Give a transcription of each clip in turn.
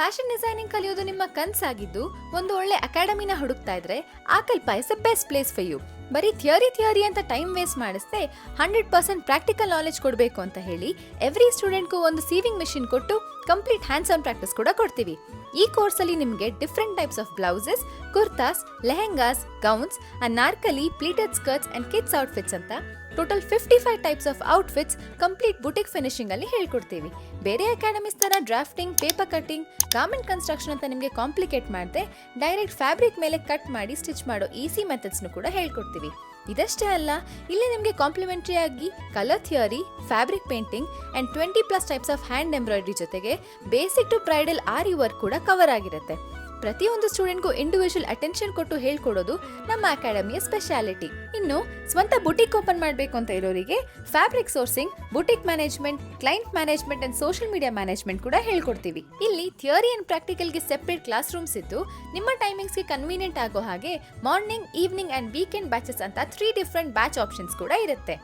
Fashion designing ಕಲಿಯೋದು ನಿಮ್ಮ ಕನ್ಸಾಗಿದ್ದು ಒಂದು ಒಳ್ಳೆ ಅಕಾಡೆಮಿನ ಹುಡುಕ್ತಾ ಇದ್ರೆ Aakalpa is the best place for you. ಬರೀ ಥಿಯರಿ ಅಂತ ಟೈಮ್ ವೇಸ್ಟ್ ಮಾಡಿಸ್ದೆ 100% ಪ್ರಾಕ್ಟಿಕಲ್ ನಾಲೆಜ್ ಕೊಡಬೇಕು ಅಂತ ಹೇಳಿ ಎವ್ರಿ ಸ್ಟೂಡೆಂಟ್ಗೂ ಒಂದು ಸೀವಿಂಗ್ ಮಿಷಿನ್ ಕೊಟ್ಟು ಕಂಪ್ಲೀಟ್ ಹ್ಯಾಂಡ್ಸ್ ಆನ್ ಪ್ರಾಕ್ಟೀಸ್ ಕೂಡ ಕೊಡ್ತೀವಿ. ಈ ಕೋರ್ಸಲ್ಲಿ ನಿಮಗೆ different types of blouses, kurtas, lehengas, gowns, anarkali, pleated skirts and kids outfits ಅಂತ total 55 types of outfits complete boutique finishing ಅಲ್ಲಿ ಹೇಳ್ಕೊಡ್ತೀವಿ. ಬೇರೆ ಅಕಾಡೆಮೀಸ್ ತರ drafting, paper cutting, garment construction ಅಂತ ನಿಮಗೆ ಕಾಂಪ್ಲಿಕೇಟ್ ಮಾಡದೆ ಡೈರೆಕ್ಟ್ ಫ್ಯಾಬ್ರಿಕ್ ಮೇಲೆ ಕಟ್ ಮಾಡಿ ಸ್ಟಿಚ್ ಮಾಡೋ ಈಸಿ ಮೆಥಡ್ಸ್ನು ಕೂಡ ಹೇಳ್ಕೊಡ್ತೀವಿ. ಇದಷ್ಟೇ ಅಲ್ಲ, ಇಲ್ಲಿ ನಿಮಗೆ ಕಾಂಪ್ಲಿಮೆಂಟರಿ ಆಗಿ colour theory, fabric painting and 20+ types of hand embroidery ಜೊತೆಗೆ basic to bridal aari work ಕೂಡ ಕವರ್ ಆಗಿರುತ್ತೆ. ಪ್ರತಿಯೊಂದು ಸ್ಟೂಡೆಂಟ್ಗೂ ಇಂಡಿವಿಜುವಲ್ ಅಟೆನ್ಷನ್ ಕೊಟ್ಟು ಹೇಳ್ಕೊಡೋದು ನಮ್ಮ ಅಕಾಡೆಮಿಯ ಸ್ಪೆಷಾಲಿಟಿ. ಇನ್ನು ಸ್ವಂತ ಬುಟಿಕ್ ಓಪನ್ ಮಾಡಬೇಕು ಅಂತ ಇರೋರಿಗೆ fabric sourcing, boutique management, client management and social media management ಕೂಡ ಹೇಳ್ಕೊಡ್ತೀವಿ. ಇಲ್ಲಿ ಥಿಯರಿ ಅಂಡ್ ಪ್ರಾಕ್ಟಿಕಲ್ಗೆ ಸೆಪರೇಟ್ ಕ್ಲಾಸ್ ರೂಮ್ಸ್ ಇದ್ದು ನಿಮ್ಮ ಟೈಮಿಂಗ್ಸ್ಗೆ ಕನ್ವೀನಿಯಂಟ್ ಆಗೋ ಹಾಗೆ morning, evening and weekend batches ಅಂತ 3 ಡಿಫ್ರೆಂಟ್ ಬ್ಯಾಚ್ ಆಪ್ಷನ್ಸ್ ಕೂಡ ಇರುತ್ತೆ.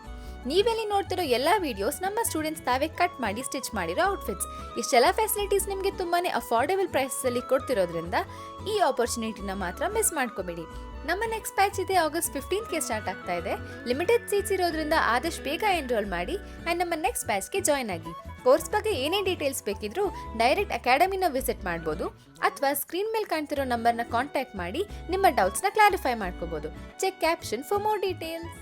ನೀವೆಲ್ಲಿ ನೋಡ್ತಿರೋ ಎಲ್ಲ ವಿಡಿಯೋಸ್ ನಮ್ಮ ಸ್ಟೂಡೆಂಟ್ಸ್ ತಾವೇ ಕಟ್ ಮಾಡಿ ಸ್ಟಿಚ್ ಮಾಡಿರೋ ಔಟ್ಫಿಟ್ಸ್. ಇಷ್ಟೆಲ್ಲ ಫೆಸಿಲಿಟೀಸ್ ನಿಮಗೆ ತುಂಬಾನೇ ಅಫೋರ್ಡೆಬಲ್ ಪ್ರೈಸಲ್ಲಿ ಕೊಡ್ತಿರೋದ್ರಿಂದ ಈ ಆಪರ್ಚುನಿಟಿನ ಮಾತ್ರ ಮಿಸ್ ಮಾಡ್ಕೋಬೇಡಿ. ನಮ್ಮ ನೆಕ್ಸ್ಟ್ ಬ್ಯಾಚ್ ಇದೆ ಆಗಸ್ಟ್ 15ಗೆ ಸ್ಟಾರ್ಟ್ ಆಗ್ತಾ ಇದೆ. ಲಿಮಿಟೆಡ್ ಸೀಟ್ಸ್ ಇರೋದ್ರಿಂದ ಆದಷ್ಟು ಬೇಗ ಎನ್ರೋಲ್ ಮಾಡಿ ಆ್ಯಂಡ್ ನಮ್ಮ ನೆಕ್ಸ್ಟ್ ಬ್ಯಾಚ್ಗೆ ಜಾಯ್ನ್ ಆಗಿ. ಕೋರ್ಸ್ ಬಗ್ಗೆ ಏನೇ ಡೀಟೇಲ್ಸ್ ಬೇಕಿದ್ರೂ ಡೈರೆಕ್ಟ್ ಅಕಾಡೆಮಿನ ವಿಸಿಟ್ ಮಾಡ್ಬೋದು ಅಥವಾ ಸ್ಕ್ರೀನ್ ಮೇಲೆ ಕಾಣ್ತಿರೋ ನಂಬರ್ನ ಕಾಂಟ್ಯಾಕ್ಟ್ ಮಾಡಿ ನಿಮ್ಮ ಡೌಟ್ಸ್ನ ಕ್ಲಾರಿಫೈ ಮಾಡ್ಕೋಬಹುದು. Check caption for more details.